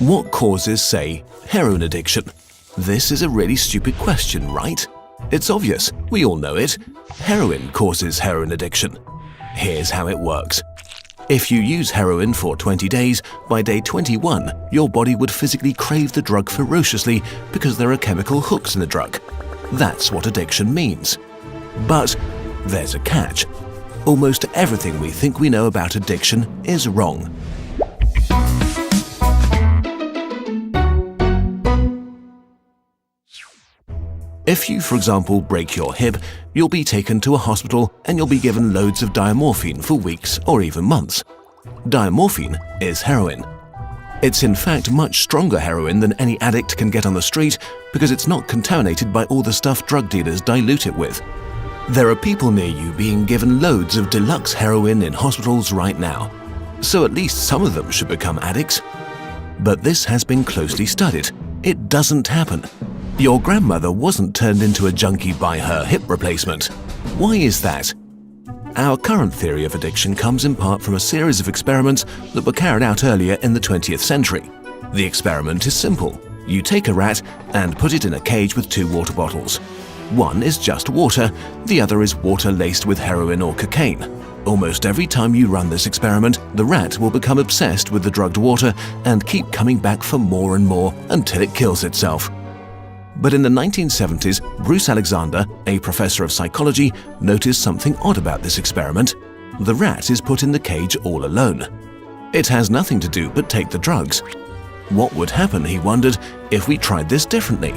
What causes, say, heroin addiction? This is a really stupid question, right? It's obvious, we all know it. Heroin causes heroin addiction. Here's how it works. If you use heroin for 20 days, by day 21, your body would physically crave the drug ferociously because there are chemical hooks in the drug. That's what addiction means. But there's a catch. Almost everything we think we know about addiction is wrong. If you, for example, break your hip, you'll be taken to a hospital and you'll be given loads of diamorphine for weeks or even months. Diamorphine is heroin. It's in fact much stronger heroin than any addict can get on the street because it's not contaminated by all the stuff drug dealers dilute it with. There are people near you being given loads of deluxe heroin in hospitals right now, so at least some of them should become addicts. But this has been closely studied. It doesn't happen. Your grandmother wasn't turned into a junkie by her hip replacement. Why is that? Our current theory of addiction comes in part from a series of experiments that were carried out earlier in the 20th century. The experiment is simple. You take a rat and put it in a cage with 2 water bottles. One is just water, the other is water laced with heroin or cocaine. Almost every time you run this experiment, the rat will become obsessed with the drugged water and keep coming back for more and more until it kills itself. But in the 1970s, Bruce Alexander, a professor of psychology, noticed something odd about this experiment. The rat is put in the cage all alone. It has nothing to do but take the drugs. What would happen, he wondered, if we tried this differently?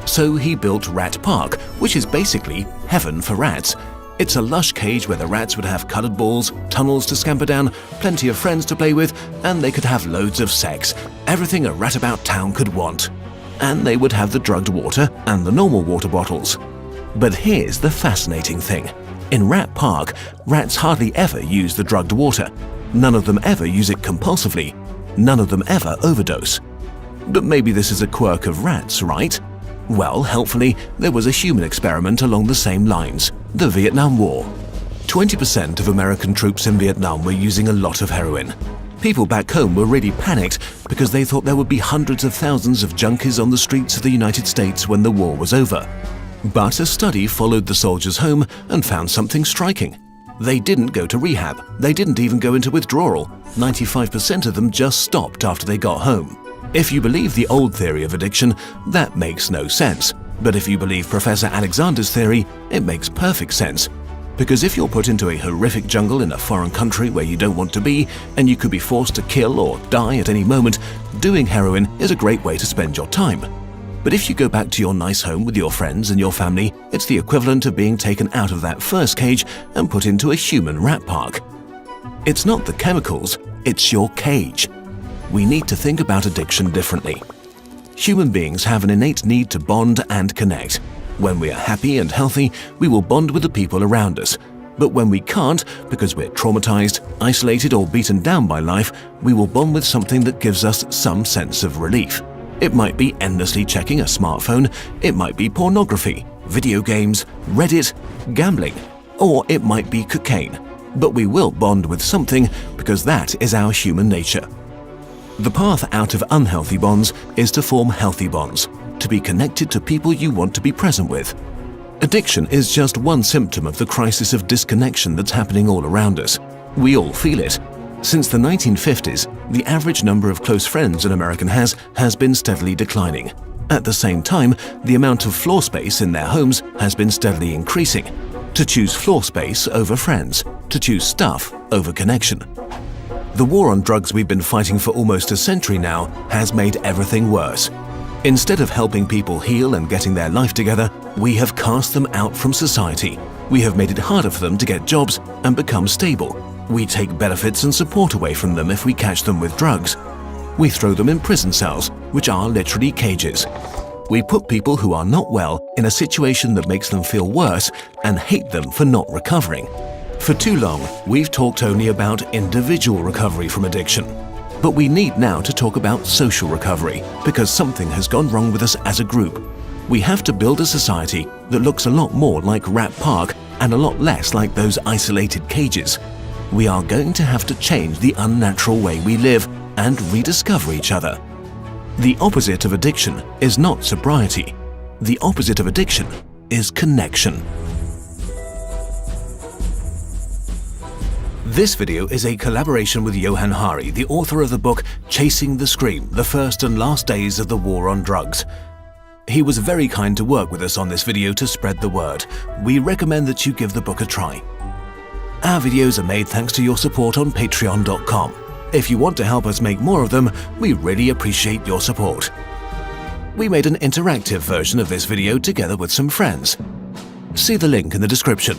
So he built Rat Park, which is basically heaven for rats. It's a lush cage where the rats would have colored balls, tunnels to scamper down, plenty of friends to play with, and they could have loads of sex, everything a rat about town could want. And they would have the drugged water and the normal water bottles. But here's the fascinating thing. In Rat Park, rats hardly ever use the drugged water. None of them ever use it compulsively. None of them ever overdose. But maybe this is a quirk of rats, right? Well, helpfully, there was a human experiment along the same lines, the Vietnam War. 20% of American troops in Vietnam were using a lot of heroin. People back home were really panicked because they thought there would be hundreds of thousands of junkies on the streets of the United States when the war was over. But a study followed the soldiers home and found something striking. They didn't go to rehab. They didn't even go into withdrawal. 95% of them just stopped after they got home. If you believe the old theory of addiction, that makes no sense. But if you believe Professor Alexander's theory, it makes perfect sense. Because if you're put into a horrific jungle in a foreign country where you don't want to be, and you could be forced to kill or die at any moment, doing heroin is a great way to spend your time. But if you go back to your nice home with your friends and your family, it's the equivalent of being taken out of that first cage and put into a human rat park. It's not the chemicals, it's your cage. We need to think about addiction differently. Human beings have an innate need to bond and connect. When we are happy and healthy, we will bond with the people around us. But when we can't, because we're traumatized, isolated, or beaten down by life, we will bond with something that gives us some sense of relief. It might be endlessly checking a smartphone, it might be pornography, video games, Reddit, gambling, or it might be cocaine. But we will bond with something because that is our human nature. The path out of unhealthy bonds is to form healthy bonds, to be connected to people you want to be present with. Addiction is just one symptom of the crisis of disconnection that's happening all around us. We all feel it. Since the 1950s, the average number of close friends an American has been steadily declining. At the same time, the amount of floor space in their homes has been steadily increasing. To choose floor space over friends, to choose stuff over connection. The war on drugs we've been fighting for almost a century now has made everything worse. Instead of helping people heal and getting their life together, we have cast them out from society. We have made it harder for them to get jobs and become stable. We take benefits and support away from them if we catch them with drugs. We throw them in prison cells, which are literally cages. We put people who are not well in a situation that makes them feel worse and hate them for not recovering. For too long, we've talked only about individual recovery from addiction. But we need now to talk about social recovery, because something has gone wrong with us as a group. We have to build a society that looks a lot more like Rat Park and a lot less like those isolated cages. We are going to have to change the unnatural way we live and rediscover each other. The opposite of addiction is not sobriety. The opposite of addiction is connection. This video is a collaboration with Johann Hari, the author of the book Chasing the Scream: The First and Last Days of the War on Drugs. He was very kind to work with us on this video to spread the word. We recommend that you give the book a try. Our videos are made thanks to your support on patreon.com. If you want to help us make more of them, we really appreciate your support. We made an interactive version of this video together with some friends. See the link in the description.